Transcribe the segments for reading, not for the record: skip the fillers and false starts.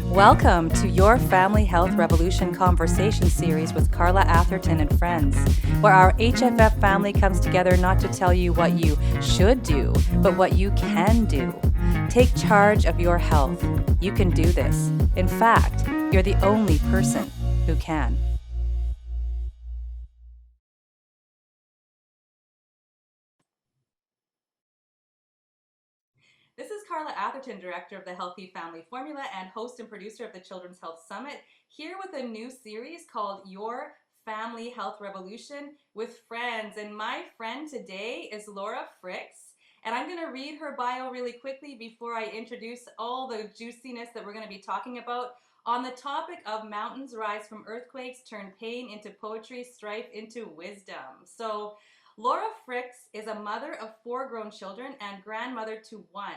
Welcome to your Family Health Revolution conversation series with Carla, Atherton, and friends, where our HFF family comes together not to tell you what you should do, but what you can do. Take charge of your health. You can do this. In fact, you're the only person who can. This is Carla Atherton, Director of the Healthy Family Formula and host and producer of the Children's Health Summit, here with a new series called Your Family Health Revolution with Friends. And my friend today is Laura Freix. And I'm going to read her bio really quickly before I introduce all the juiciness that we're going to be talking about on the topic of mountains rise from earthquakes, turn pain into poetry, strife into wisdom. So Laura Freix is a mother of 4 grown children and grandmother to 1.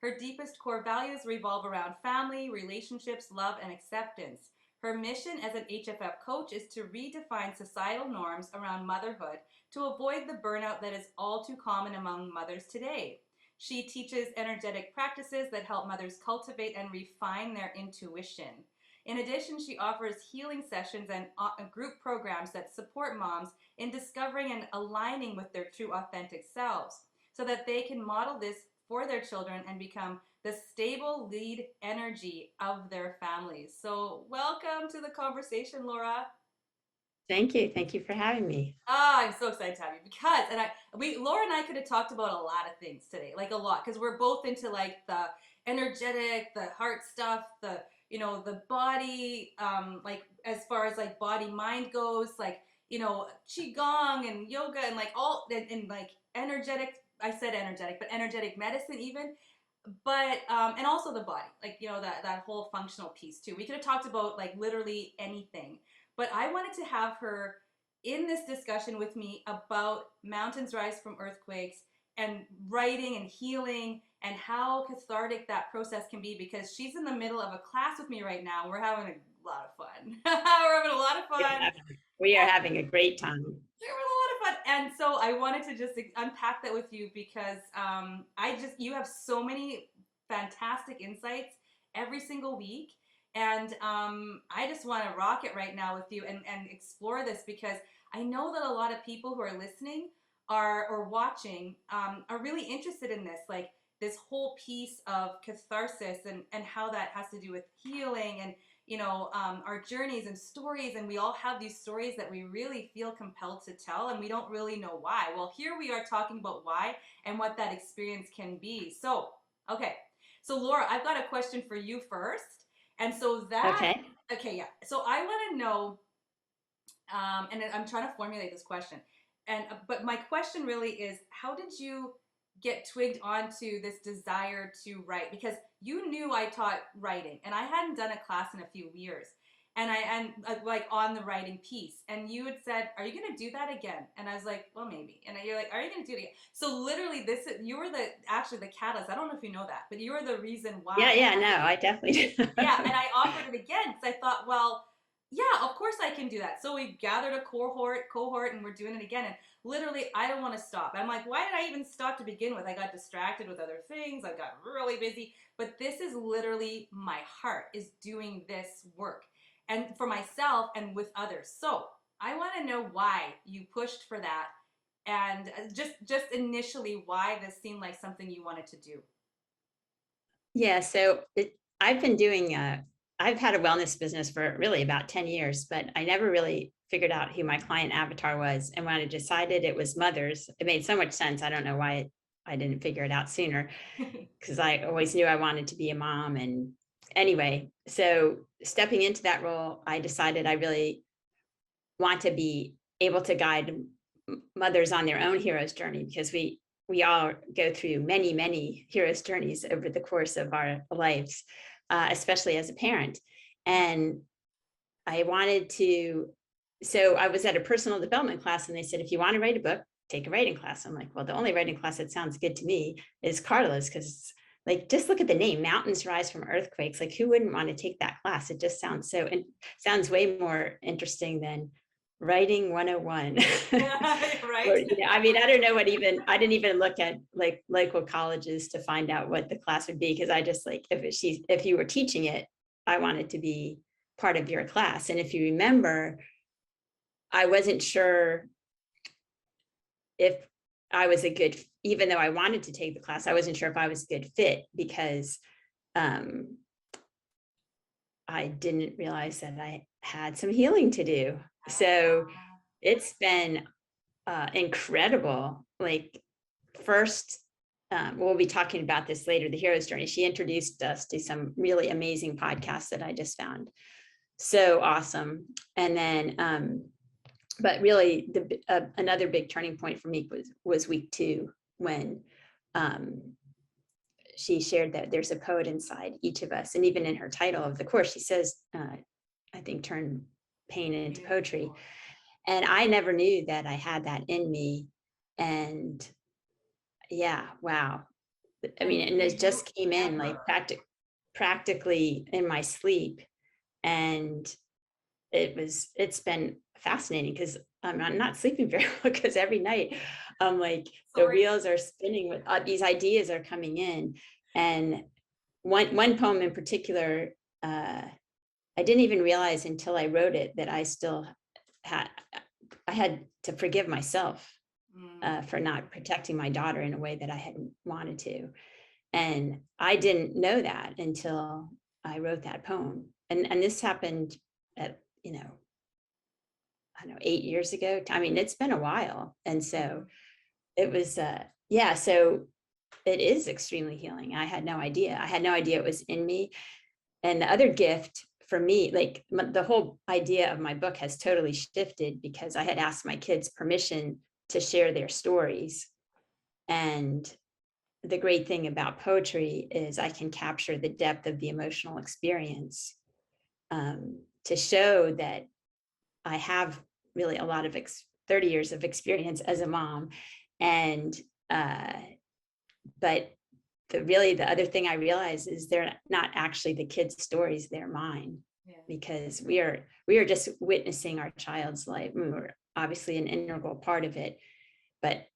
Her deepest core values revolve around family, relationships, love, and acceptance. Her mission as an HFF coach is to redefine societal norms around motherhood to avoid the burnout that is all too common among mothers today. She teaches energetic practices that help mothers cultivate and refine their intuition. In addition, she offers healing sessions and group programs that support moms in discovering and aligning with their true authentic selves so that they can model this for their children and become the stable lead energy of their families. So welcome to the conversation, Laura. Thank you. Thank you for having me. I'm so excited to have you because Laura and I could have talked about a lot of things today, like a lot, because we're both into like the energetic, the heart stuff, the body, like as far as like body mind goes, like qigong and yoga and like all and like energetic. I said energetic, but energetic medicine even, but and also the body, like that whole functional piece too. We could have talked about like literally anything, but I wanted to have her in this discussion with me about mountains rise from earthquakes and writing and healing and how cathartic that process can be, because she's in the middle of a class with me right now. We're having a lot of fun. We're having a lot of fun. We are having a great time. We're having a lot of fun. And so I wanted to just unpack that with you because you have so many fantastic insights every single week. And I just want to rock it right now with you and explore this, because I know that a lot of people who are listening or watching are really interested in this, like this whole piece of catharsis and how that has to do with healing and our journeys and stories. And we all have these stories that we really feel compelled to tell, and we don't really know why. Well, here we are talking about why and what that experience can be. So, okay. So, Laura, I've got a question for you first. And so Okay. okay, yeah. So I want to know, and I'm trying to formulate this question. But my question really is, how did you get twigged onto this desire to write? Because you knew I taught writing, and I hadn't done a class in a few years, and like on the writing piece. And you had said, "Are you going to do that again?" And I was like, "Well, maybe." And you're like, "Are you going to do it again?" So literally, you were the catalyst. I don't know if you know that, but you were the reason Yeah, why. yeah, no, I definitely do. Yeah, and I offered it again because I thought, well, yeah, of course I can do that. So we gathered a cohort, and we're doing it again. And literally, I don't want to stop. I'm like, why did I even stop to begin with? I got distracted with other things. I got really busy. But this is literally my heart is doing this work, and for myself and with others. So I want to know why you pushed for that, and just initially why this seemed like something you wanted to do. Yeah, I've been doing, I've had a wellness business for really about 10 years, but I never really figured out who my client avatar was. And when I decided it was mothers, it made so much sense. I don't know why I didn't figure it out sooner, because I always knew I wanted to be a mom. And anyway, so stepping into that role, I decided I really want to be able to guide mothers on their own hero's journey, because we all go through many hero's journeys over the course of our lives, especially as a parent. And I wanted to, so I was at a personal development class, and they said, if you want to write a book, take a writing class. I'm like, well, the only writing class that sounds good to me is Carla's, because like, just look at the name, mountains rise from earthquakes. Like, who wouldn't want to take that class? It just sounds sounds way more interesting than writing 101. Right? Or, I mean, I don't know what even, I didn't even look at like local colleges to find out what the class would be. Cause I just like, if you were teaching it, I wanted to be part of your class. And if you remember, I wasn't sure if I was a good, even though I wanted to take the class, I wasn't sure if I was a good fit because um, I didn't realize that I had some healing to do. So it's been incredible. Like first, we'll be talking about this later, the hero's journey. She introduced us to some really amazing podcasts that I just found. So awesome. And then, but really another big turning point for me was week 2 when um, she shared that there's a poet inside each of us. And even in her title of the course, she says, I think, turn pain into poetry. And I never knew that I had that in me. And yeah, wow. I And mean, and do it you just came in like ever? practically in my sleep. And it's been fascinating because I'm not sleeping very well because every night I'm like the Sorry. wheels are spinning with these ideas are coming in. And one poem in particular, I didn't even realize until I wrote it that had I had to forgive myself Mm, for not protecting my daughter in a way that I hadn't wanted to. And I didn't know that until I wrote that poem. And this happened at, I don't know, 8 years ago. I mean, it's been a while. And so mhm. it was, yeah, so it is extremely healing. I had no idea. I had no idea it was in me. And the other gift for me, like the whole idea of my book has totally shifted because I had asked my kids permission to share their stories. And the great thing about poetry is I can capture the depth of the emotional experience to show that I have really a lot of 30 years of experience as a mom. And, uh, but the other thing I realized is they're not actually the kids' stories, they're mine, Yeah. because we are just witnessing our child's life. We're obviously an integral part of it, but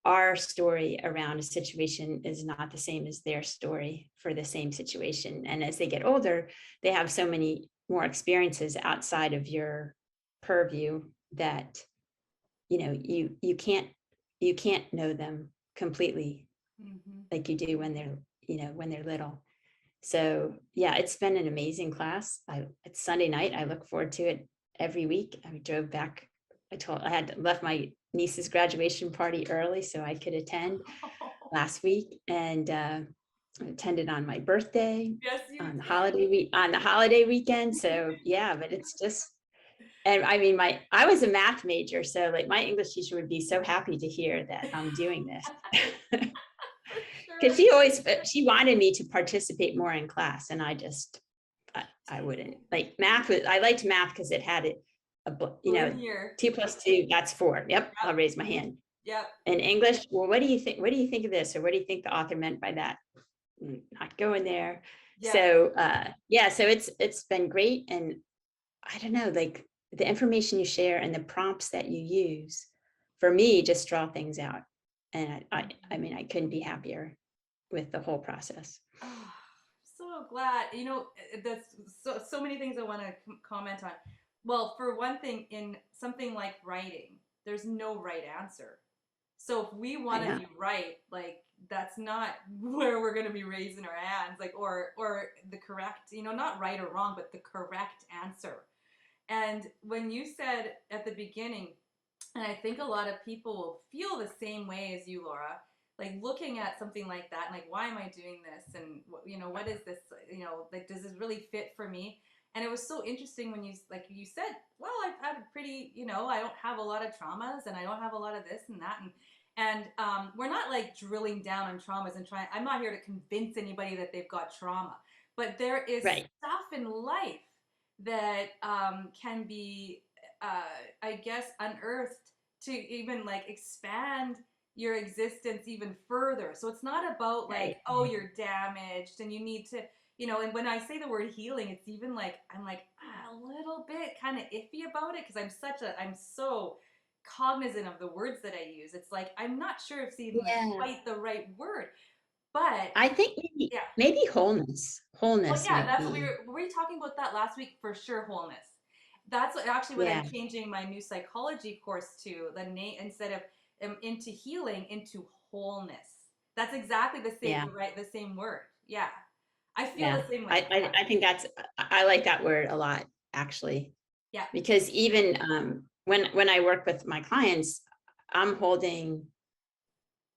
our story around a situation is not the same as their story for the same situation. And as they get older, they have so many more experiences outside of your purview that you can't know them completely Mhm. like you do when they're little. So yeah, it's been an amazing class. It's Sunday night. I look forward to it every week. I drove back. I had left my niece's graduation party early so I could attend last week, and attended on my birthday Yes, you on the did. holiday weekend. So yeah, but it's just, and I mean, I was a math major, so like my English teacher would be so happy to hear that I'm doing this. For Because sure. she wanted me to participate more in class, and I wouldn't like math. I liked math because it had it, We're here. 2 + 2, that's 4. Yep, Yep. I'll raise my hand. Yep. In English, well, what do you think? What do you think of this, or what do you think the author meant by that? Not going there. Yep. So yeah, so it's been great, and I don't know, like the information you share and the prompts that you use for me just draw things out, and I mean I couldn't be happier with the whole process. Oh, so glad. There's so many things I want to comment on. Well, for one thing, in something like writing, there's no right answer. So if we I want to know. be right, like that's not where we're going to be raising our hands, like or the correct, not right or wrong, but the correct answer. And when you said at the beginning, and I think a lot of people will feel the same way as you, Laura, like looking at something like that, and like, why am I doing this? And what is this? Like, does this really fit for me? And it was so interesting when you said, well, I've had a pretty, I don't have a lot of traumas, and I don't have a lot of this and that, and we're not like drilling down on traumas and trying. I'm not here to convince anybody that they've got trauma, but there is Right, stuff in life that can be, I guess, unearthed to even like expand your existence even further. So it's not about like, right, oh, you're damaged and you need to. And when I say the word healing, it's even like I'm like a little bit kind of iffy about it because I'm so cognizant of the words that I use. It's like I'm not sure if it's even like Yeah. quite the right word, but I think yeah. maybe wholeness. Well, Wholeness yeah, might that's what be. we were talking about that last week for sure. Wholeness. That's actually what I'm Yeah. changing my new psychology course to. The name instead of into healing into wholeness. That's exactly the same, Yeah. right? The same word. Yeah, I feel Yeah. the same I, way. Yeah, I, I think I like that word a lot, actually, yeah, because even when I work with my clients, I'm holding,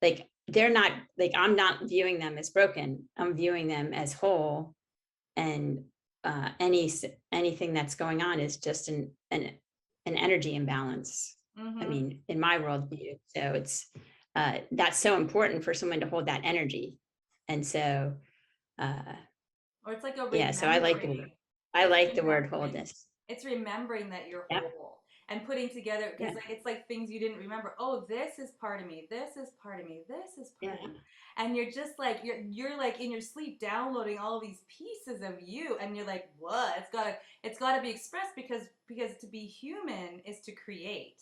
like, they're not, like, I'm not viewing them as broken. I'm viewing them as whole, and anything that's going on is just an energy imbalance. I mm-hmm. mean, in my worldview, so it's that's so important for someone to hold that energy, and so uh, Or it's like a yeah. So remembering. I It's like the word remembering. wholeness. It's remembering that you're Yep. whole and putting together because Yeah. like it's like things you didn't remember. Oh, this is part of me. This is part of me. This is part of Yeah. me. And you're just like you're like in your sleep downloading all these pieces of you, and you're like, what? It's gotta be expressed because to be human is to create.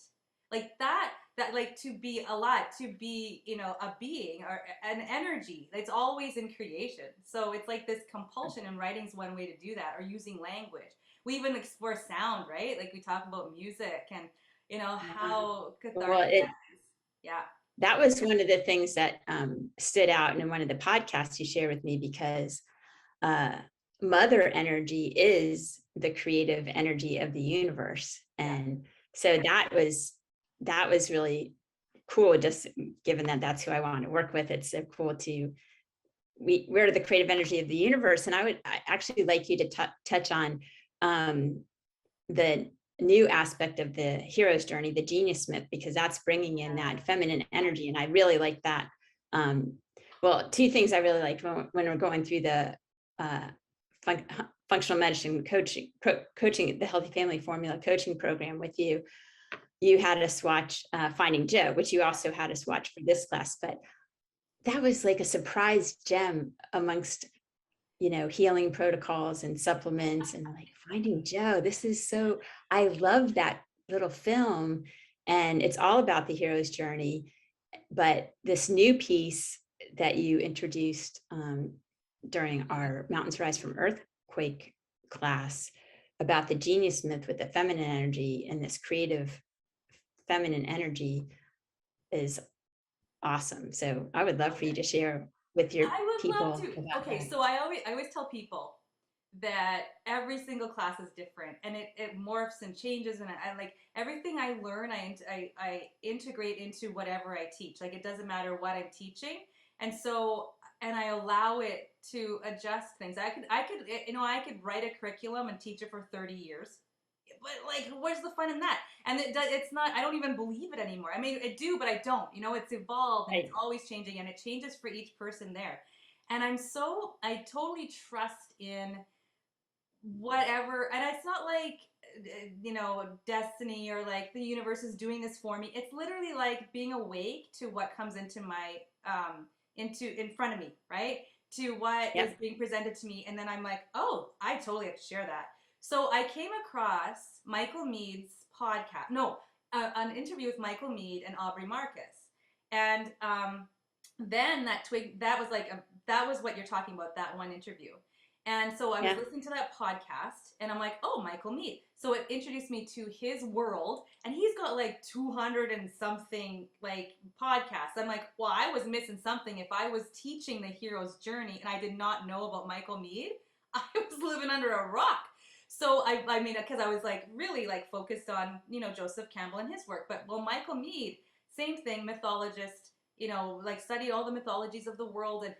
Like that like to be alive, to be a being or an energy, it's always in creation. So it's like this compulsion, and writing's one way to do that, or using language. We even explore sound, right? Like we talk about music and Yeah. how Well, cathartic that is. Yeah. that was one of the things that stood out in one of the podcasts you shared with me, because uh, mother energy is the creative energy of the universe, Yeah. and so that was really cool. Just given that that's who I want to work with, it's so cool to we're the creative energy of the universe. And I actually like you to touch on um, the new aspect of the hero's journey, the genius myth, because that's bringing in that feminine energy, and I really like that. um, well, two things I really liked when we're going through the uh, fun- functional medicine coaching, the healthy family formula coaching program with you. You had us watch Finding Joe, which you also had us watch for this class, but that was like a surprise gem amongst healing protocols and supplements, and like Finding Joe. This is so, I love that little film, and it's all about the hero's journey. But this new piece that you introduced during our Mountains Rise from Earthquake class about the genius myth with the feminine energy and this creative feminine energy is awesome. So I would love for you to share with your I would love people to. about Okay, that. so I always tell people that every single class is different, and it morphs and changes, and I like everything I learn I integrate into whatever I teach. Like it doesn't matter what I'm teaching. And so and I allow it to adjust things. I could write a curriculum and teach it for 30 years. But like where's the fun in that? And it's not, I don't even believe it anymore. I mean, I do, but I don't. It's evolved and it's Right. always changing, and it changes for each person there. And I totally trust in whatever. And it's not like destiny or like the universe is doing this for me. It's literally like being awake to what comes into my into in front of me, right? To what is Yep. being presented to me, and then I'm like, oh, I totally have to share that. So I came across Michael Mead's podcast, no, an interview with Michael Mead and Aubrey Marcus. And then that was what you're talking about, that one interview. And so I was Yeah. listening to that podcast, and I'm like, oh, Michael Mead. So it introduced me to his world, and he's got like 200 and something like podcasts. I'm like, well, I was missing something if I was teaching the hero's journey and I did not know about Michael Mead. I was living under a rock. So I mean, because I was like really like focused on Joseph Campbell and his work, but well, Michael Mead, same thing, mythologist, like studied all the mythologies of the world, and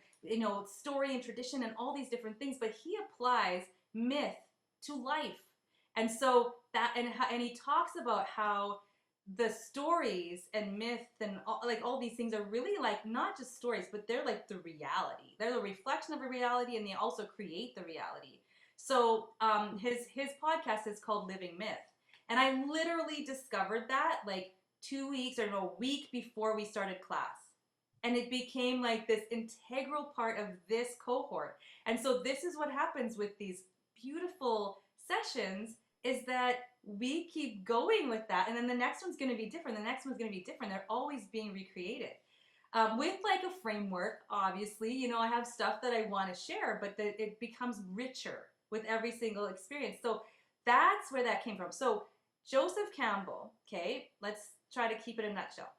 story and tradition and all these different things, but he applies myth to life. And so and he talks about how the stories and myth and all these things are really like not just stories, but they're like the reality. They're the reflection of a reality, and they also create the reality. So his podcast is called Living Myth, and I literally discovered that like 2 weeks or no, a week before we started class. and it became like this integral part of this cohort. And so this is what happens with these beautiful sessions, is that we keep going with that, and then the next one's going to be different, the next one's going to be different. They're always being recreated, with like a framework. Obviously, I have stuff that I want to share, but it becomes richer with every single experience. So that's where that came from. So Joseph Campbell, okay, let's try to keep it in a nutshell.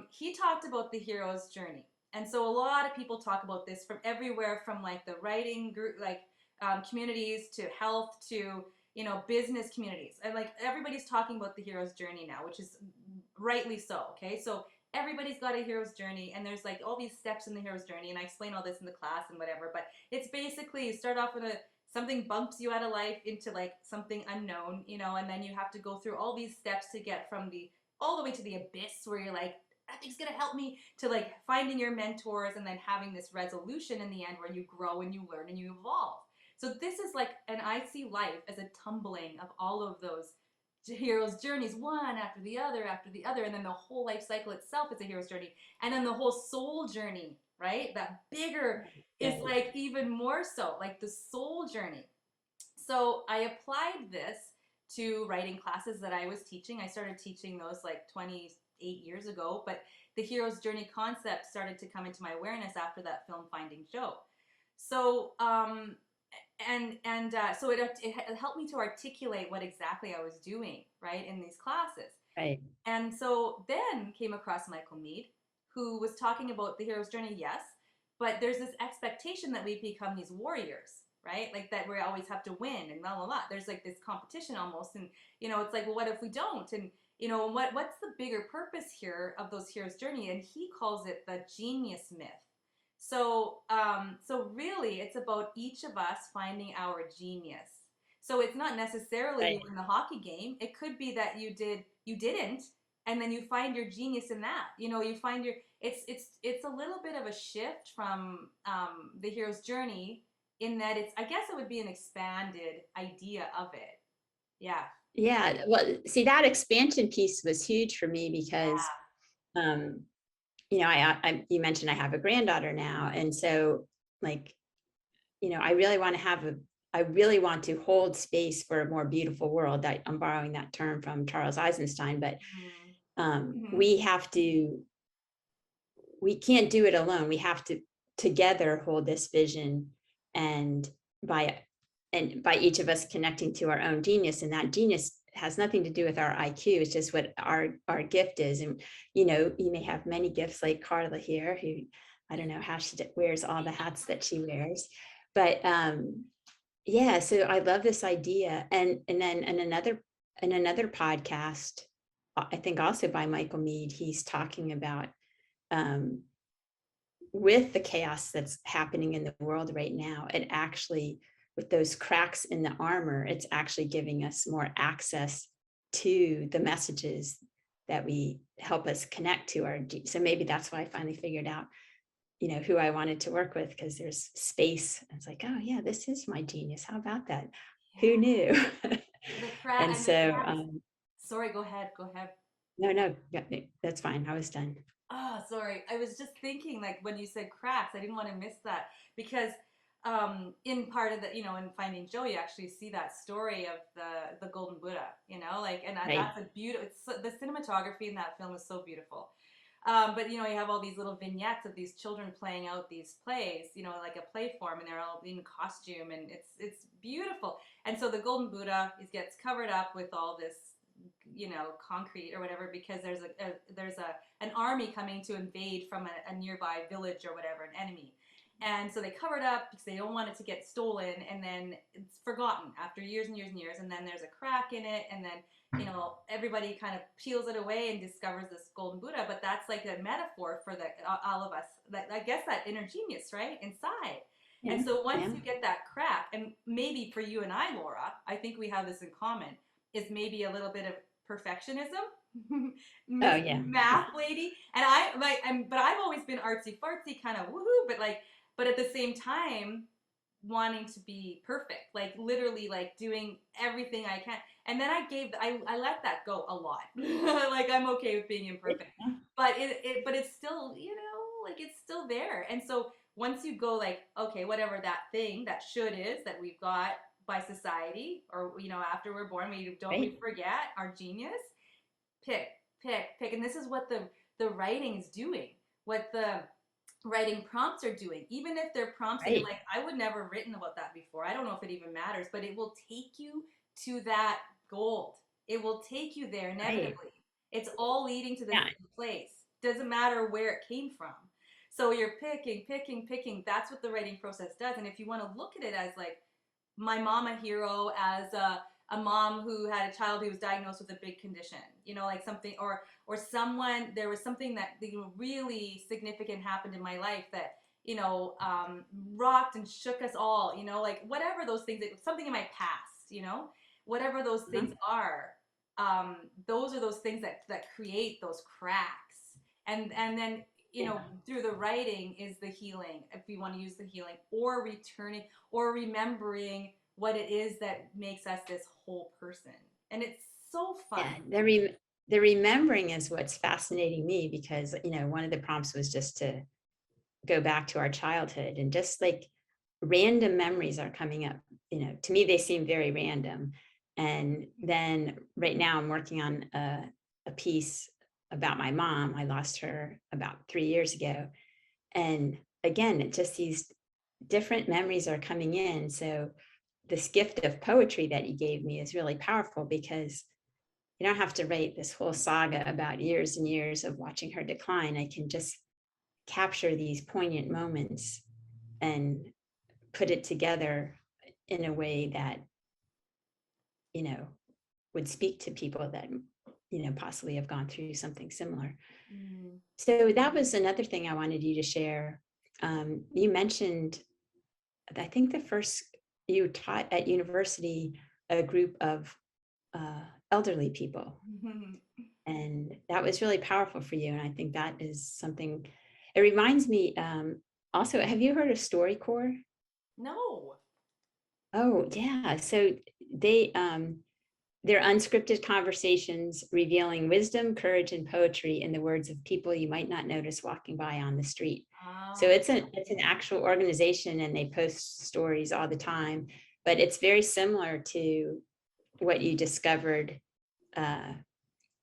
He talked about the hero's journey. And so a lot of people talk about this from everywhere, from like the writing group, like communities, to health, to business communities, and like everybody's talking about the hero's journey now, which is rightly so. Okay, so everybody's got a hero's journey, and there's like all these steps in the hero's journey, and I explain all this in the class and whatever. But it's basically, you start off with something bumps you out of life into like something unknown, and then you have to go through all these steps to get from the all the way to the abyss, where you're like, nothing's gonna help me, to like finding your mentors, and then having this resolution in the end where you grow and you learn and you evolve. So this is like, and I see life as a tumbling of all of those hero's journeys, one after the other, and then the whole life cycle itself is a hero's journey, and then the whole soul journey, right? That bigger is Yeah. like even more so, like the soul journey. So I applied this to writing classes that I was teaching. I started teaching those like 28 years ago, but the hero's journey concept started to come into my awareness after that film Finding Joe. So so it helped me to articulate what exactly I was doing, right, in these classes. Right. And so then came across Michael Meade, who was talking about the hero's journey, yes, but there's this expectation that we become these warriors, right? Like that we always have to win and blah blah blah. There's like this competition almost, and it's like, well, what if we don't? And what's the bigger purpose here of those hero's journey? And he calls it the genius myth. So really, it's about each of us finding our genius. So it's not necessarily you Right. win the hockey game. It could be that you didn't, and then you find your genius in that. You find your it's a little bit of a shift from the hero's journey, in that I guess it would be an expanded idea of it. Yeah, Yeah. Well, see, that expansion piece was huge for me because, yeah, um, you mentioned I have a granddaughter now. And so like, I really want to I really want to hold space for a more beautiful world. That I'm borrowing that term from Charles Eisenstein, but mm-hmm. we can't do it alone. We have to together hold this vision, and by by each of us connecting to our own genius, and that genius has nothing to do with our IQ. It's just what our gift is. And you may have many gifts like Carla here, who I don't know how she wears all the hats that she wears, but yeah. So I love this idea, and then in another podcast, I think also by Michael Meade, he's talking about, um, with the chaos that's happening in the world right now, it actually, with those cracks in the armor, it's actually giving us more access to the messages that we help us connect to our. So maybe that's why I finally figured out, who I wanted to work with, because there's space. It's like, oh yeah, this is my genius. How about that? Who Yeah. knew? The crack And and the so, cracks. Sorry, go ahead. Go ahead. no, no, yeah, that's fine. I was done. Oh, sorry. I was just thinking, like, when you said cracks, I didn't want to miss that, because in part of the, in Finding Joe, you actually see that story of the Golden Buddha, like, and Right. that's a beautiful. It's the cinematography in that film is so beautiful. But you have all these little vignettes of these children playing out these plays, like a play form, and they're all in costume, and it's beautiful. And so the Golden Buddha gets covered up with all this, concrete or whatever, because there's an army coming to invade from a nearby village or whatever, an enemy. And so they cover it up because they don't want it to get stolen, and then it's forgotten after years and years and years, and then there's a crack in it, and then everybody kind of peels it away and discovers this golden Buddha. But that's like a metaphor for all of us, that I guess, that inner genius, right, inside. Yeah. And so once Yeah. you get that crack, and maybe for you and I, Laura, I think we have this in common, is maybe a little bit of perfectionism. Oh Miss yeah. Math Lady. And I like but I've always been artsy fartsy, kind of woohoo, but at the same time wanting to be perfect, like literally like doing everything I can. And then I let that go a lot. Like, I'm okay with being imperfect. Yeah. But but it's still, like it's still there. And so once you go like, okay, whatever that thing, that should is that we've got by society, or after we're born, we Right. forget our genius. Pick, pick, and this is what the writing is doing. What the writing prompts are doing, even if they're prompts that you're Right. like, I would never have written about that before. I don't know if it even matters, but it will take you to that gold. It will take you there Right. inevitably. It's all leading to the Yeah. same place. Doesn't matter where it came from. So you're picking, picking, picking. That's what the writing process does. And if you want to look at it as like my mom a hero, as a mom who had a child who was diagnosed with a big condition, like something, or someone, there was something that really significant happened in my life that rocked and shook us all, like whatever those things, something in my past, whatever those things Mhm. are, those are those things that create those cracks. And then Yeah. through the writing is the healing, if you want to use the healing, or returning, or remembering what it is that makes us this whole person. And it's so fun. Yeah. The remembering is what's fascinating me because, one of the prompts was just to go back to our childhood and just like random memories are coming up. To me, they seem very random. And then right now I'm working on a piece about my mom. I lost her about 3 years ago. And again, it just these different memories are coming in. So this gift of poetry that you gave me is really powerful because you don't have to write this whole saga about years and years of watching her decline. I can just capture these poignant moments and put it together in a way that, you know, would speak to people that, possibly have gone through something similar. Mm. So that was another thing I wanted you to share. You mentioned, I think the first you taught at university a group of elderly people, and that was really powerful for you. And I think that is something. It reminds me. Also, have you heard of StoryCorps? No. Oh yeah. So they they're unscripted conversations revealing wisdom, courage, and poetry in the words of people you might not notice walking by on the street. So Ah. it's an actual organization and they post stories all the time, but it's very similar to what you discovered uh,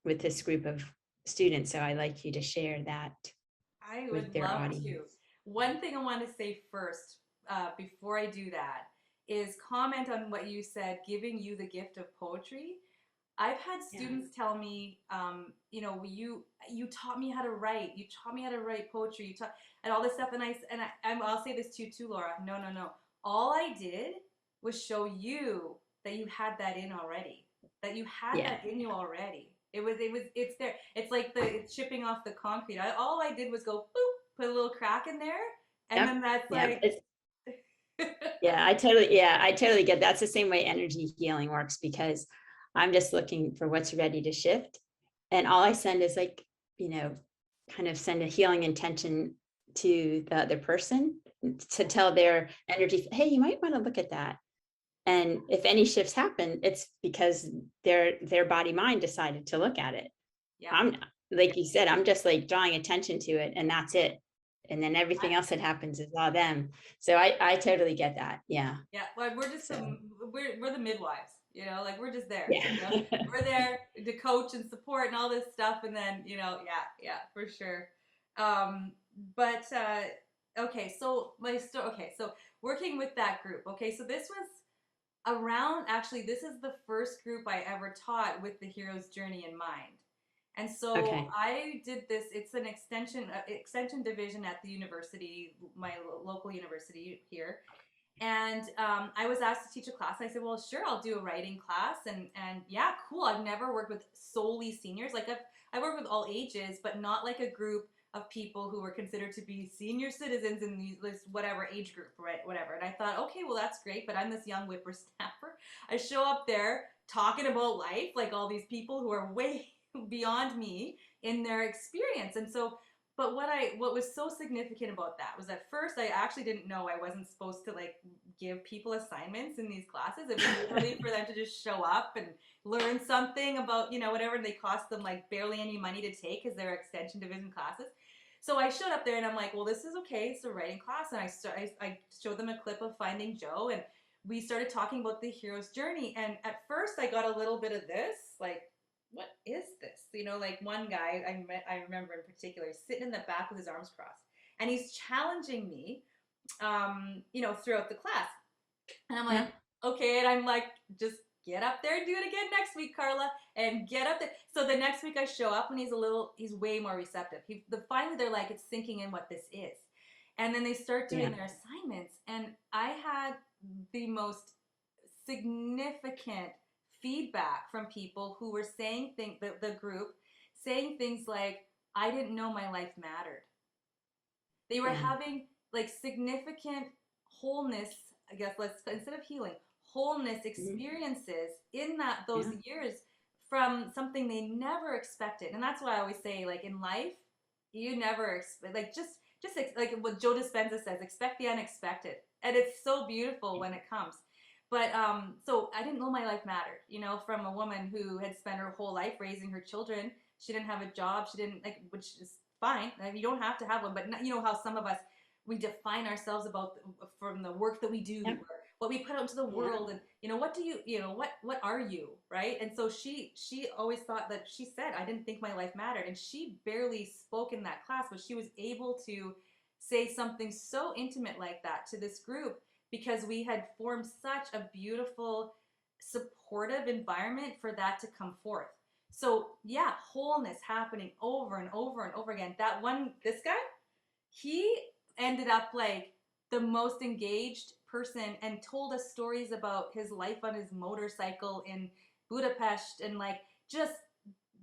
with this group of students. So I'd like you to share that I with would their love audience. to. One thing I want to say first, before I do that, is comment on what you said, giving you the gift of poetry. I've had Yeah. students tell me, you taught me how to write. You taught me how to write poetry. You taught and all this stuff. I'll say this to you too, Laura. No, no, no. All I did was show you that you had that in already. That you had Yeah. that in you already. It's there. It's like it's chipping off the concrete. All I did was go boop, put a little crack in there, and Yep. then that's Yep. like, Yeah, I totally get that's the same way energy healing works because I'm just looking for what's ready to shift. And all I send is like, you know, kind of send a healing intention to the other person to tell their energy, hey, you might want to look at that. And if any shifts happen, it's because their body mind decided to look at it. yeah. I'm like you said, I'm just like drawing attention to it and that's it. And then I, everything else that happens is all them. So I totally get that. Yeah. Yeah, well, So we're the midwives, like we're just there, yeah. we're there to coach and support and all this stuff, and then yeah, yeah, for sure. Um, but okay, so okay, so working with that group. Okay, so this was around, actually, this is the first group I ever taught with the hero's journey in mind. And so Okay. I did this. It's an extension division at the university, my local university here, and I was asked to teach a class. I said, well, sure, I'll do a writing class. And yeah, cool. I've never worked with solely seniors. Like I worked with all ages, but not like a group of people who were considered to be senior citizens in this whatever age group, right? Whatever. And I thought, okay, well, that's great, but I'm this young whippersnapper. I show up there talking about life, like all these people who are way beyond me in their experience. And so but what was so significant about that was at first I actually didn't know I wasn't supposed to like give people assignments in these classes. It was literally for them to just show up and learn something about whatever, and they cost them like barely any money to take because they're extension division classes. So I showed up there and I'm like, well, this is okay. It's a writing class. And I showed them a clip of Finding Joe, and we started talking about the hero's journey. And at first I got a little bit of this, like, what is this? You know, like one guy I remember in particular, sitting in the back with his arms crossed, and he's challenging me, you know, throughout the class. And I'm like, Yeah. okay. And I'm like, just get up there and do it again next week, Carla. And get up there. So the next week I show up and he's way more receptive. Finally they're like, it's sinking in what this is. And then they start doing Yeah. their assignments. And I had the most significant feedback from people who were saying things, the group saying things like, I didn't know my life mattered. They were Yeah. having like significant wholeness, I guess, let's, instead of healing, wholeness Mhm. experiences in that those Yeah. years from something they never expected. And that's why I always say, like, in life, you never expect, like, just like what Joe Dispenza says, expect the unexpected. And it's so beautiful when it comes. But so I didn't know my life mattered, you know, from a woman who had spent her whole life raising her children. She didn't have a job. She didn't, like, which is fine. You don't have to have one, but you know how some of us, we define ourselves about from the work that we do, Yeah. or what we put out into the Yeah. world, and you know, what do you know, what are you, right? And so she always thought that, she said, I didn't think my life mattered, and she barely spoke in that class, but she was able to say something so intimate like that to this group because we had formed such a beautiful, supportive environment for that to come forth. So yeah, wholeness happening over and over and over again. That one, this guy, he ended up like the most engaged person and told us stories about his life on his motorcycle in Budapest, and like, just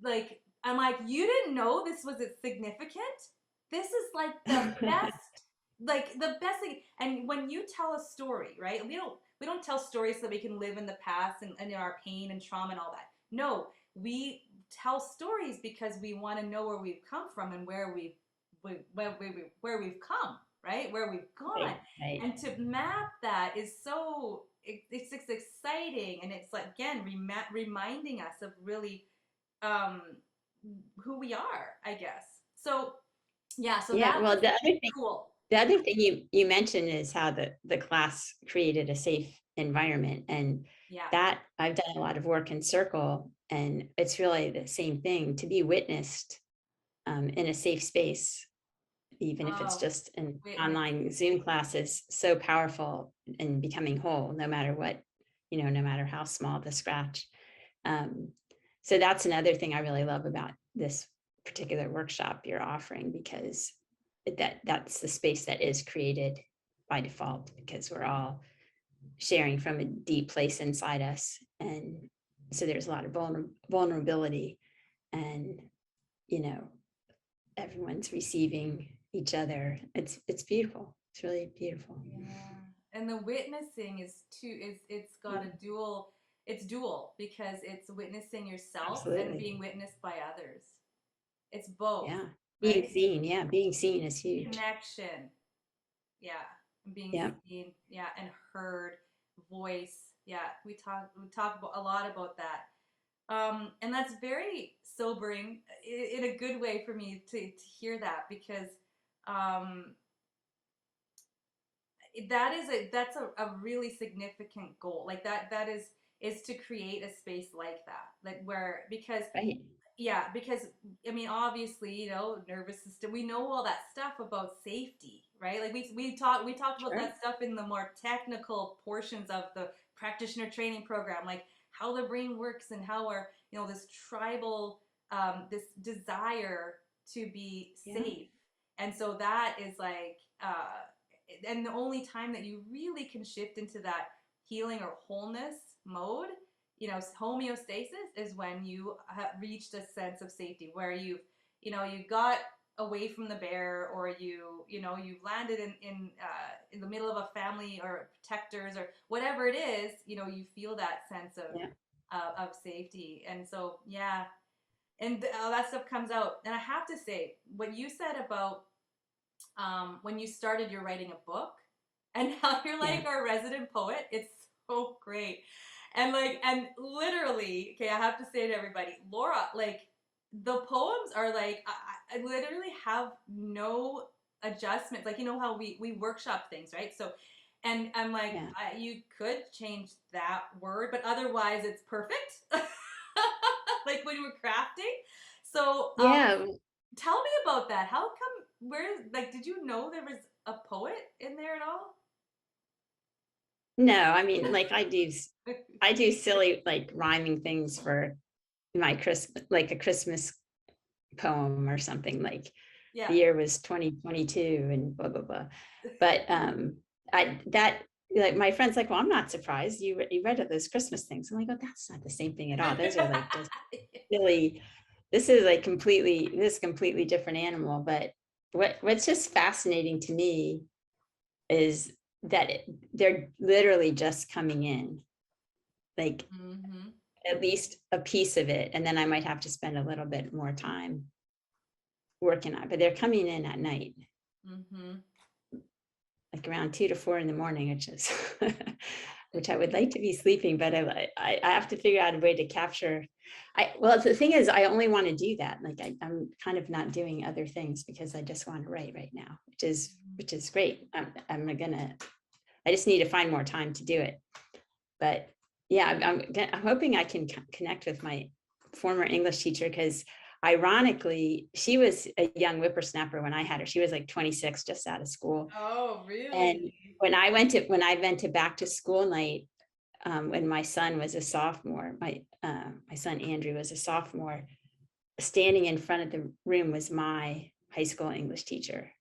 like, I'm like, you didn't know this was significant? This is like the best, like the best thing. And when you tell a story, right? We don't tell stories so we can live in the past and in our pain and trauma and all that. No, we tell stories because we want to know where we've come from and where we've come, right? Where we've gone. Right. Right. And to map that is so, it's just exciting, and it's like, again, reminding us of really, um who we are, I guess. So yeah, so Yeah. that Well, was cool. the other thing you mentioned is how the class created a safe environment, and Yeah. that I've done a lot of work in circle, and it's really the same thing to be witnessed in a safe space, even if it's Oh, just an witness. online Zoom class, is so powerful in becoming whole, no matter what, no matter how small the scratch. Um, so that's another thing I really love about this particular workshop you're offering, because that's the space that is created by default, because we're all sharing from a deep place inside us. And so there's a lot of vulnerability, and, you know, everyone's receiving each other. It's beautiful. It's really beautiful. Yeah. And the witnessing is too, is it's got Yeah, a dual, it's dual because it's witnessing yourself and absolutely. being witnessed by others. It's both, Yeah. Being right? seen. Yeah. Being seen is huge. Connection. Yeah. Being Yeah. seen, yeah, and heard, voice. Yeah, we talk a lot about that. And that's very sobering in a good way for me to hear that, because um, that's a really significant goal. Like that is to create a space like that, like where, because Right. yeah, because I mean, obviously, you know, nervous system, we know all that stuff about safety, right? Like we talked about Sure. that stuff in the more technical portions of the practitioner training program, like how the brain works and how our, you know, this tribal, this desire to be Yeah. safe. And so that is like, and the only time that you really can shift into that healing or wholeness mode, you know, homeostasis, is when you have reached a sense of safety, where you got away from the bear, or you've landed in the middle of a family or protectors or whatever it is. You feel that sense Yeah. of safety. And so yeah, and all that stuff comes out. And I have to say, what you said about, when you started your writing a book, and how you're Yeah. like our resident poet. It's so great. And literally, okay, I have to say to everybody, Laura, like, the poems are like, I literally have no adjustments. Like, you know how we workshop things, right? So, and I'm like, Yeah. you could change that word, but otherwise it's perfect. Like when we're crafting. So, Yeah. tell me about that. How come, where, like, did you know there was a poet in there at all? No, I mean, like I do silly like rhyming things for my Christmas, like a Christmas poem or something like Yeah. the year was 2022 and blah blah blah. But I that like my friend's like, well, I'm not surprised you read of those Christmas things. I'm like, oh, that's not the same thing at all. Those are like just really, this is like completely different animal. But what's just fascinating to me is that they're literally just coming in, like Mm-hmm. at least a piece of it, and then I might have to spend a little bit more time working on it. But they're coming in at night, Mm-hmm. like around 2 to 4 in the morning, which is which I would like to be sleeping, but I have to figure out a way to capture. Well, the thing is, I only want to do that. Like I'm kind of not doing other things because I just want to write right now, which is great. I'm gonna. I just need to find more time to do it. But yeah, I'm hoping I can connect with my former English teacher because ironically, she was a young whippersnapper when I had her. She was like 26, just out of school. Oh, And really? when I went to back to school night, when my son was a sophomore, my son Andrew was a sophomore, standing in front of the room was my high school English teacher.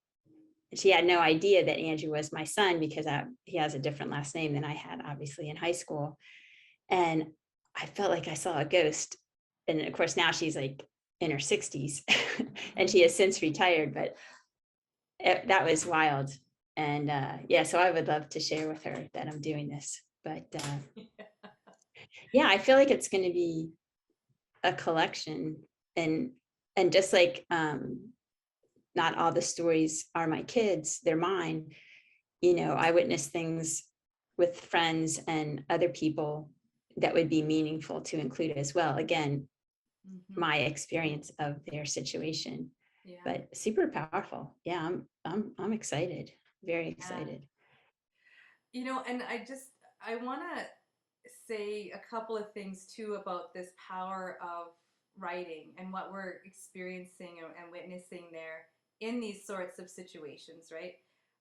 She had no idea that Andrew was my son because he has a different last name than I had, obviously, in high school. And I felt like I saw a ghost. And of course, now she's like in her 60s and she has since retired, but that was wild. And yeah, so I would love to share with her that I'm doing this. But yeah, I feel like it's going to be a collection, and just like not all the stories are my kids, they're mine. You know, I witness things with friends and other people that would be meaningful to include as well. Again, Mm-hmm. my experience of their situation, Yeah. but super powerful. Yeah, I'm excited, very Yeah. excited. You know, and I want to say a couple of things too about this power of writing and what we're experiencing and witnessing there in these sorts of situations, right?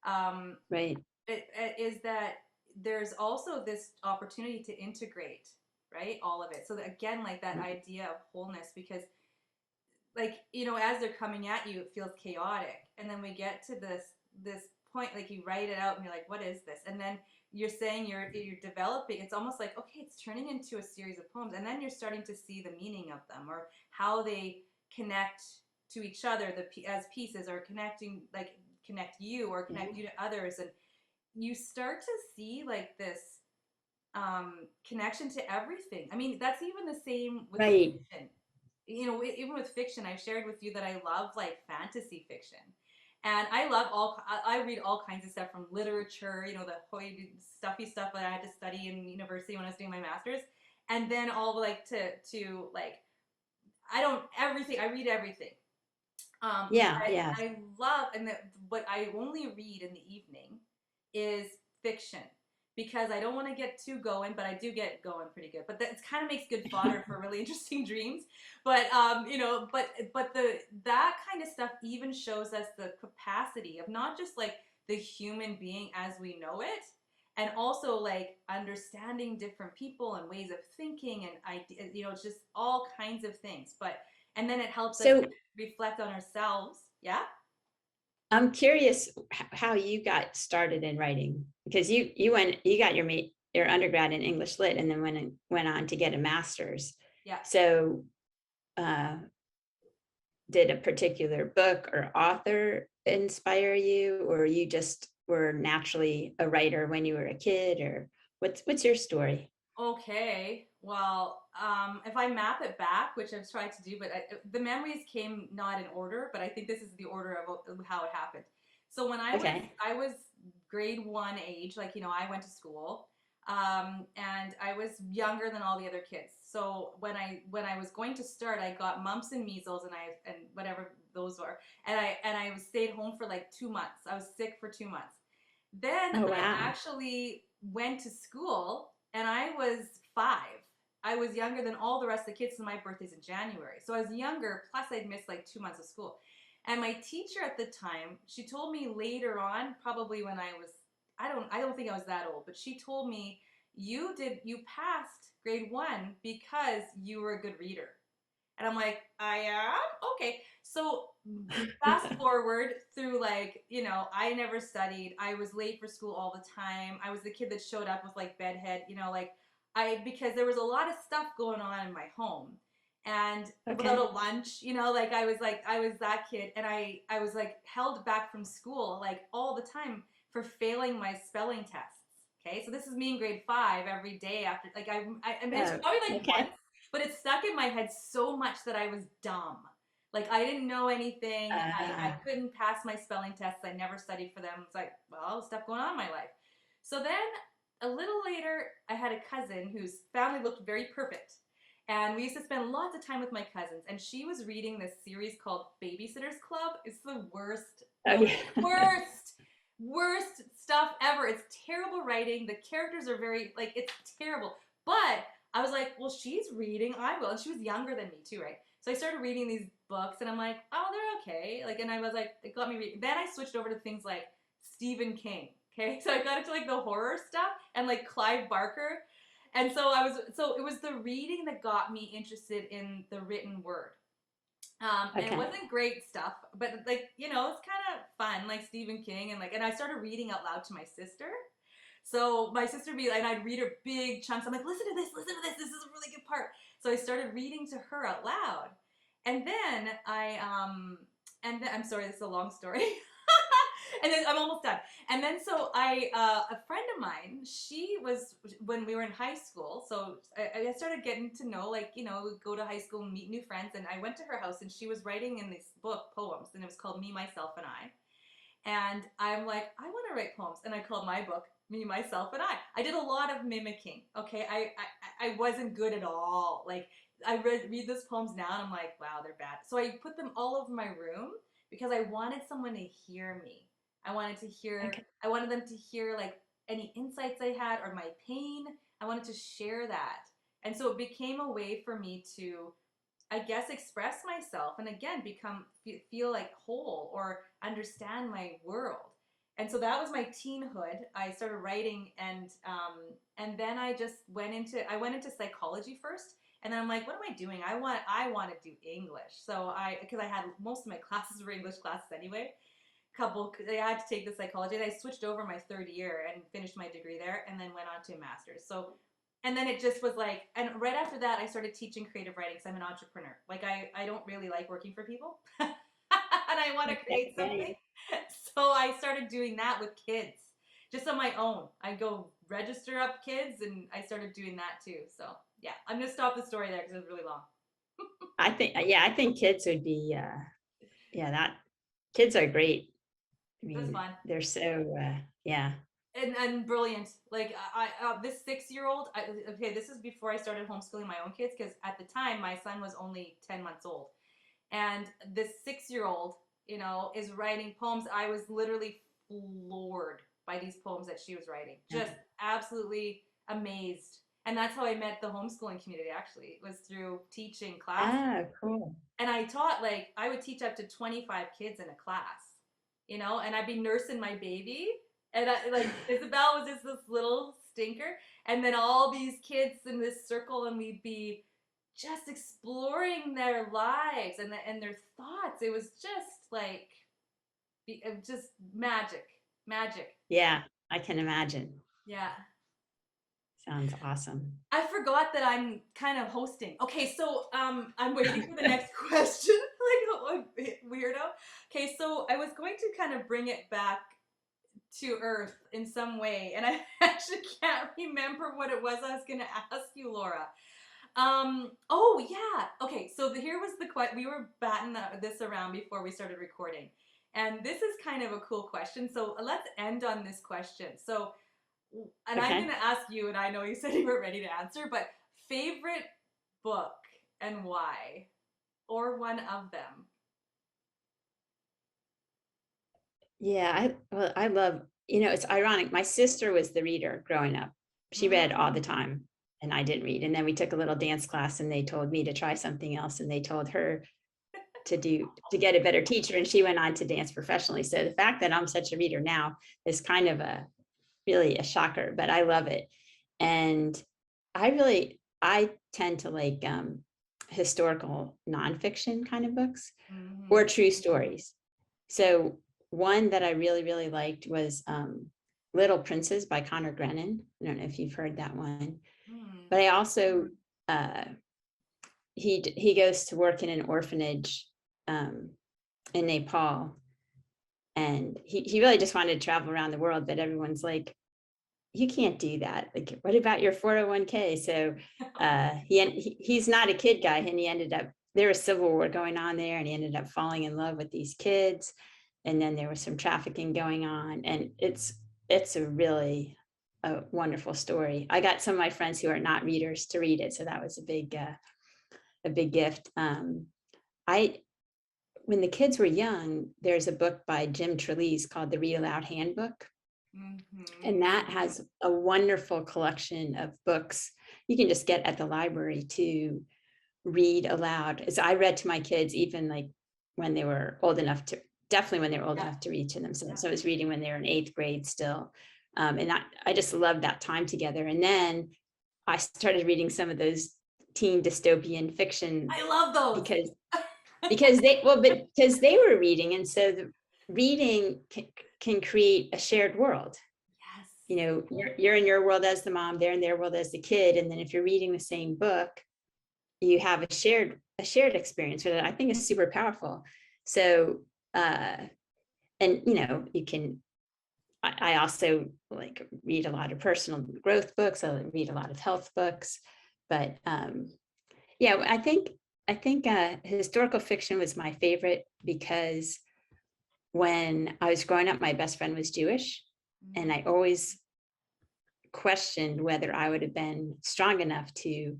Um, Right. it is that there's also this opportunity to integrate, right? All of it. So that, again, like that idea of wholeness, because like, you know, as they're coming at you, it feels chaotic, and then we get to this point, like you write it out and you're like, what is this? And then you're saying you're developing, it's almost like, okay, it's turning into a series of poems, and then you're starting to see the meaning of them, or how they connect to each other, as pieces, or connecting, like connect you or connect you to others, and you start to see like this connection to everything. I mean, that's even the same with Right. fiction. You know, even with fiction, I've shared with you that I love like fantasy fiction. And I love I read all kinds of stuff, from literature, you know, the stuffy stuff that I had to study in university when I was doing my master's. And then all like to like, I don't, everything, I read everything. Yeah. But Yeah. I love, and what I only read in the evening is fiction, because I don't want to get too going, but I do get going pretty good. But that kind of makes good fodder for really interesting dreams. But you know, but that kind of stuff even shows us the capacity of not just like the human being as we know it, and also like understanding different people and ways of thinking and ideas. You know, it's just all kinds of things. But and then it helps us So reflect on ourselves. Yeah. I'm curious how you got started in writing, because you got your undergrad in English lit and then went on to get a master's. Yeah. So uh, did a particular book or author inspire you, or you just were naturally a writer when you were a kid, or what's your story? Okay. Well, if I map it back, which I've tried to do, but the memories came not in order, but I think this is the order of how it happened. So when Okay. I was grade one age, like, you know, I went to school, and I was younger than all the other kids. So when I was going to start, I got mumps and measles, and whatever those were. And I stayed home for like 2 months. I was sick for 2 months. Then Oh, I wow. actually went to school and I was 5. I was younger than all the rest of the kids, and my birthday's in January. So I was younger, plus I'd missed like 2 months of school. And my teacher at the time, she told me later on, probably when I was, I don't think I was that old, but she told me, you passed grade 1 because you were a good reader. And I'm like, I am? Okay. So fast forward through, like, I never studied. I was late for school all the time. I was the kid that showed up with like bedhead, like because there was a lot of stuff going on in my home. And without Okay. a lunch, like I was that kid, and I was like held back from school like all the time for failing my spelling tests. Okay, so this is me in grade 5 every day after, like, I mean, it's Oh, probably like once, okay. but it stuck in my head so much that I was dumb. Like, I didn't know anything. I Uh, couldn't pass my spelling tests. I never studied for them. It's like, well, stuff going on in my life. So then a little later, I had a cousin whose family looked very perfect. And we used to spend lots of time with my cousins. And she was reading this series called Babysitter's Club. It's the worst, oh, the yeah. worst stuff ever. It's terrible writing. The characters are very, like, it's terrible. But I was like, well, she's reading, I will. And she was younger than me too, right? So I started reading these books, and I'm like, oh, they're okay. Like, and I was like, it got me reading. Then I switched over to things like Stephen King. Okay, so I got into like the horror stuff and like Clive Barker, and so it was the reading that got me interested in the written word. And it Okay. wasn't great stuff, but like, it's kind of fun, like Stephen King, and I started reading out loud to my sister. So my sister would be, and I'd read her big chunks. I'm like, listen to this, listen to this. This is a really good part. So I started reading to her out loud, and then I'm sorry, this is a long story. And then I'm almost done. And then so a friend of mine, she was, when we were in high school. So I started getting to know, like, go to high school and meet new friends. And I went to her house, and she was writing in this book poems, and it was called Me, Myself, and I. And I'm like, I want to write poems. And I called my book Me, Myself, and I. I did a lot of mimicking. Okay. I wasn't good at all. Like, I read those poems now, and I'm like, wow, they're bad. So I put them all over my room because I wanted someone to hear me. Okay. I wanted them to hear like any insights I had or my pain. I wanted to share that. And so it became a way for me to, I guess, express myself and again feel like whole or understand my world. And so that was my teenhood. I started writing, and then I went into psychology first, and then I'm like, what am I doing? I want to do English. So because I had most of my classes were English classes anyway. I had to take the psychology, and I switched over my third year and finished my degree there, and then went on to a master's. So, and then it just was like, and right after that, I started teaching creative writing because I'm an entrepreneur. Like, I don't really like working for people, and I want to Okay. create Yeah, something. So I started doing that with kids, just on my own. I go register up kids, and I started doing that too. So yeah, I'm gonna stop the story there because it was really long. yeah, I think kids would be, yeah, that kids are great. I It was mean, fun. they're so, yeah. And brilliant. Like, this 6 year old. Okay, this is before I started homeschooling my own kids, because at the time my son was only 10 months old, and this 6 year old, is writing poems. I was literally floored by these poems that she was writing. Yeah. Just absolutely amazed. And that's how I met the homeschooling community. Actually, it was through teaching classes. Ah, cool. And I taught, like, I would teach up to 25 kids in a class, and I'd be nursing my baby. And like, Isabel was just this little stinker. And then all these kids in this circle, and we'd be just exploring their lives and their thoughts. It was just like, just magic. Magic. Yeah, I can imagine. Yeah. Sounds awesome. I forgot that I'm kind of hosting. Okay, so I'm waiting for the next question. Like a weirdo. Okay, so I was going to kind of bring it back to earth in some way, and I actually can't remember what it was I was going to ask you, Laura. Oh yeah. Okay, so here was the question. We were batting this around before we started recording, and this is kind of a cool question. So let's end on this question. So, and I'm Okay. gonna ask you, and I know you said you were ready to answer, but favorite book and why, or one of them. Yeah, I love, it's ironic. My sister was the reader growing up. She read all the Mm. time and I didn't read. And then we took a little dance class and they told me to try something else and they told her to get a better teacher and she went on to dance professionally. So the fact that I'm such a reader now is kind of a really a shocker, but I love it. And I tend to like historical nonfiction kind of books or Mhm. true stories. So one that I really, really liked was Little Princes by Connor Grennan. I don't know if you've heard that one, Mm. but I also uh, he goes to work in an orphanage um, in Nepal, and he really just wanted to travel around the world, but everyone's like, you can't do that. Like, what about your 401k? So he's not a kid guy, and he ended up there was civil war going on there, and he ended up falling in love with these kids, and then there was some trafficking going on, and it's a really a wonderful story. I got some of my friends who are not readers to read it, so that was a big gift. I When the kids were young, there's a book by Jim Trelease called the Read Aloud Handbook, and Mhm. that has a wonderful collection of books you can just get at the library to read aloud. As I read to my kids, even like when they were old enough to, definitely when they were old Yeah. enough to read to themselves. Yeah. So I was reading when they were in eighth grade still. And I just loved that time together. And then I started reading some of those teen dystopian fiction I love those. because because they were reading, and so the reading can create a shared world. Yes. You're in your world as the mom, they're in their world as the kid, and then if you're reading the same book, you have a shared experience with it. I think is super powerful. So uh and you can I also like read a lot of personal growth books. I read a lot of health books, but yeah, I think historical fiction was my favorite because when I was growing up, my best friend was Jewish, and I Mm. always questioned whether I would have been strong enough to,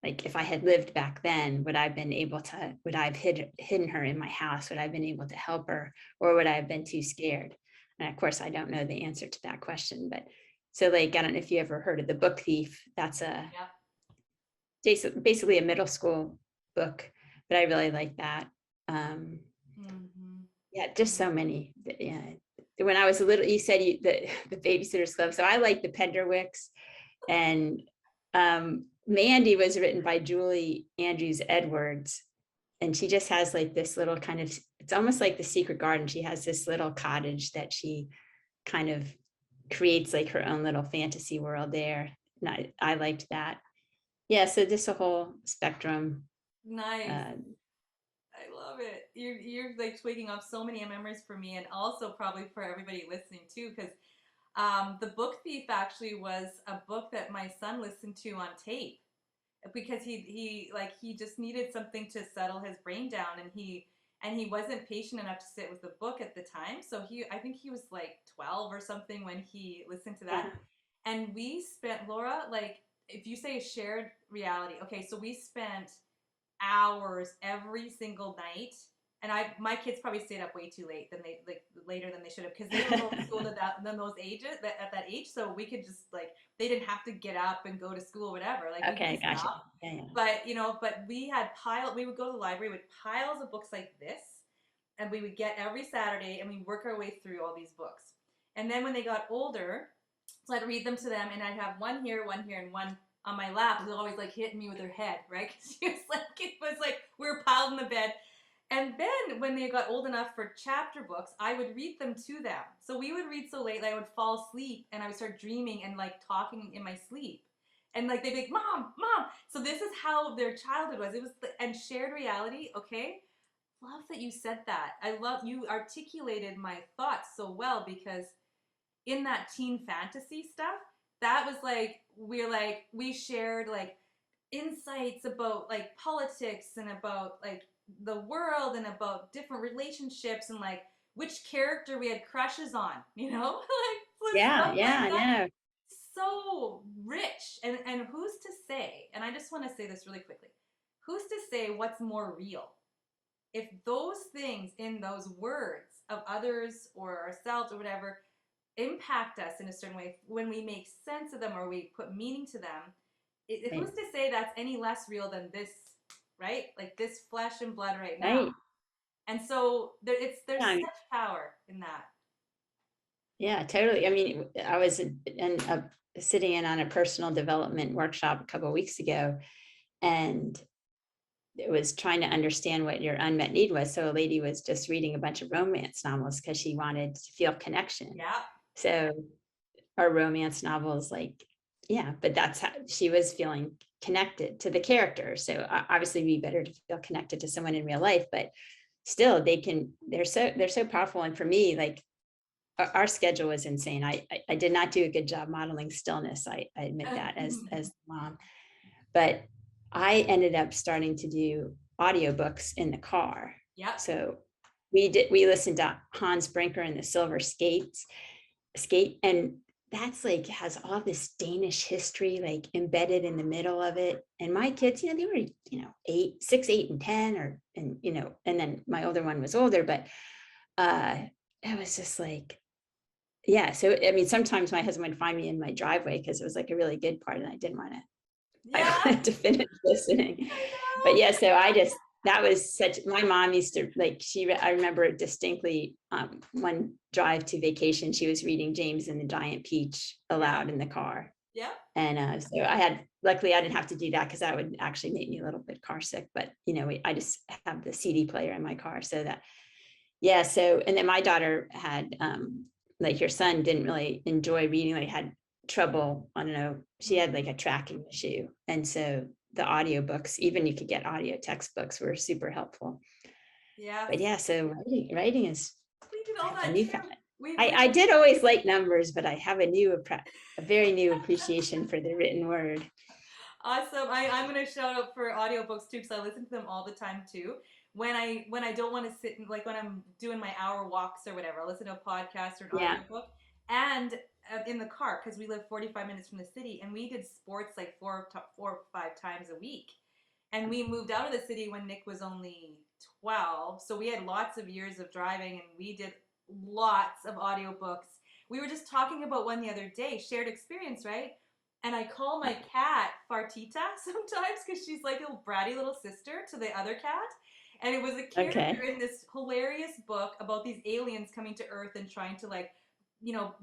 like, if I had lived back then, would I have hidden her in my house? Would I have been able to help her, or would I have been too scared? And of course, I don't know the answer to that question, but so like, I don't know if you ever heard of The Book Thief. That's Yeah. basically a middle school book, but I really like that. Um, Mhm. yeah, just so many. Yeah. When I was a little, you said the Babysitter's Club. So I like the Penderwicks, and Mandy was written by Julie Andrews Edwards, and she just has like this little kind of, it's almost like The Secret Garden. She has this little cottage that she kind of creates like her own little fantasy world there. And I liked that. Yeah, so just a whole spectrum. Nice. Uh, I love it. You're like waking up so many memories for me, and also probably for everybody listening too, because the Book Thief actually was a book that my son listened to on tape because he just needed something to settle his brain down, and he wasn't patient enough to sit with the book at the time. So I think he was like 12 or something when he listened to that, yeah, and we spent, Laura, like, if you say shared reality, okay, so we spent hours every single night. And my kids probably stayed up way too late than they like later than they should have because they were homeschooled at those ages at that age, so we could just like they didn't have to get up and go to school, whatever. Like we okay, could gotcha. stop, Yeah, yeah. but we had we would go to the library with piles of books like this, and we would get every Saturday and we work our way through all these books. And then when they got older, so I'd read them to them, and I'd have one here, and one on my lap. They'd always like hitting me with their head, right? Because she was like, it was like we were piled in the bed. And then when they got old enough for chapter books, I would read them to them. So we would read so late that I would fall asleep, and I would start dreaming and like talking in my sleep. And like they'd be like, "Mom, mom." So this is how their childhood was. It was and shared reality. Okay, love that you said that. I love you articulated my thoughts so well because in that teen fantasy stuff, that was like we shared like insights about like politics and about like the world and about different relationships and like which character we had crushes on, like was Yeah, stuff like yeah, I that. know. So rich. And who's to say, and I just want to say this really quickly, who's to say what's more real if those things in those words of others or ourselves or whatever impact us in a certain way, when we make sense of them or we put meaning to them, who's Right. to say that's any less real than this, right? Like this flesh and blood right now. Right. And so there's Yeah, I mean, such power in that. yeah, totally. I mean, I was sitting in on a personal development workshop a couple of weeks ago, and it was trying to understand what your unmet need was. So a lady was just reading a bunch of romance novels because she wanted to feel connection. Yeah. So our romance novels, like, yeah, but that's how she was feeling connected to the character. So obviously, it'd be better to feel connected to someone in real life, but still, they're so powerful. And for me, like, our schedule was insane. I did not do a good job modeling stillness. I admit that as mom, but I ended up starting to do audiobooks in the car. Yep. So we listened to Hans Brinker and the Silver Skate, and that's like has all this Danish history like embedded in the middle of it. And my kids, they were, 8, 6, 8, and 10, and then my older one was older, but it was just like, yeah. So I mean, sometimes my husband would find me in my driveway because it was like a really good part and I Yeah. wanted to finish listening. I But know. yeah, so that was such, my mom used to like, I remember distinctly, one drive to vacation, she was reading James and the Giant Peach Yeah. aloud in the car. Yeah. And so luckily I didn't have to do that because that would actually make me a little bit car sick, but I just have the CD player in my car so that, yeah. So, and then my daughter had, like your son didn't really enjoy reading, like had trouble. I don't know. She had like a tracking issue. And so the audiobooks, even you could get audio textbooks, were super helpful. Yes. But yeah, so writing is We did all a that new, too. We I did always like numbers, but I have a very new appreciation for the written word. Awesome. I'm gonna shout out for audiobooks too, because I listen to them all the time too. When I don't want to sit and like when I'm doing my hour walks or whatever, I'll listen to a podcast or an Yeah. audiobook. And in the car, because we live 45 minutes from the city, and we did sports like 4 or 5 times a week. And we moved out of the city when Nick was only 12, so we had lots of years of driving, and we did lots of audiobooks. We were just talking about one the other day, shared experience, right? And I call my cat Fartita sometimes because she's like a bratty little sister to the other cat. And it was a character Okay. in this hilarious book about these aliens coming to Earth and trying to like, you know,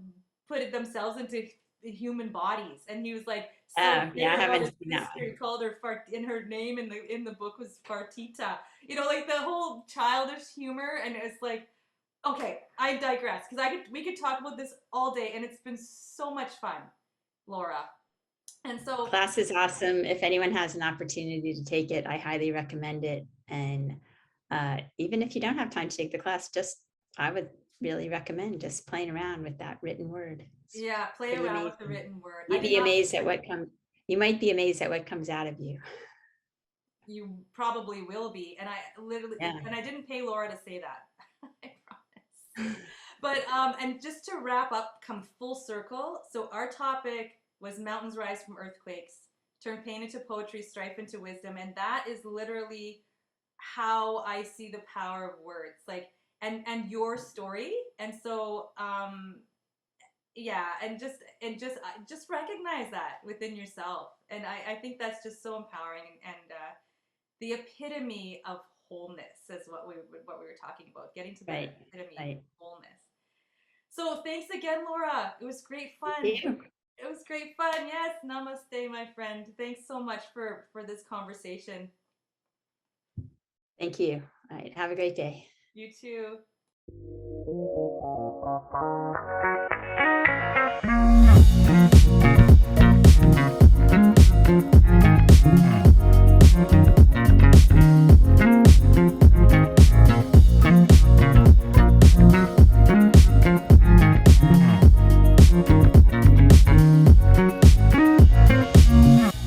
put it themselves into human bodies. And he was like so Oh, yeah, I bitter about haven't his seen that sister. He one. called her Fart, and her name in the book was Fartita. Like the whole childish humor. And it's like, okay, I digress because we could talk about this all day, and it's been so much fun, Laura. And so, Class is awesome. If anyone has an opportunity to take it, I highly recommend it. And even if you don't have time to take the class, I would really recommend just playing around with that written word. It's yeah, play pretty around with the amazing. written word. I You'd did be not, amazed at you might be amazed at what comes out of you. you probably will be. And I literally, Yeah. and I didn't pay Laura to say that. I promise. But, and just to wrap up, come full circle. So, our topic was mountains rise from earthquakes, turn pain into poetry, strife into wisdom. And that is literally how I see the power of words, like, and your story. And so, yeah, and just recognize that within yourself. And I think that's just so empowering, and the epitome of wholeness is what we were talking about, getting to the Right. epitome of Right. wholeness. So thanks again, Laura. It was great fun. Thank you. It was great fun. Yes, namaste, my friend. Thanks so much for this conversation. Thank you. All right. Have a great day. You too.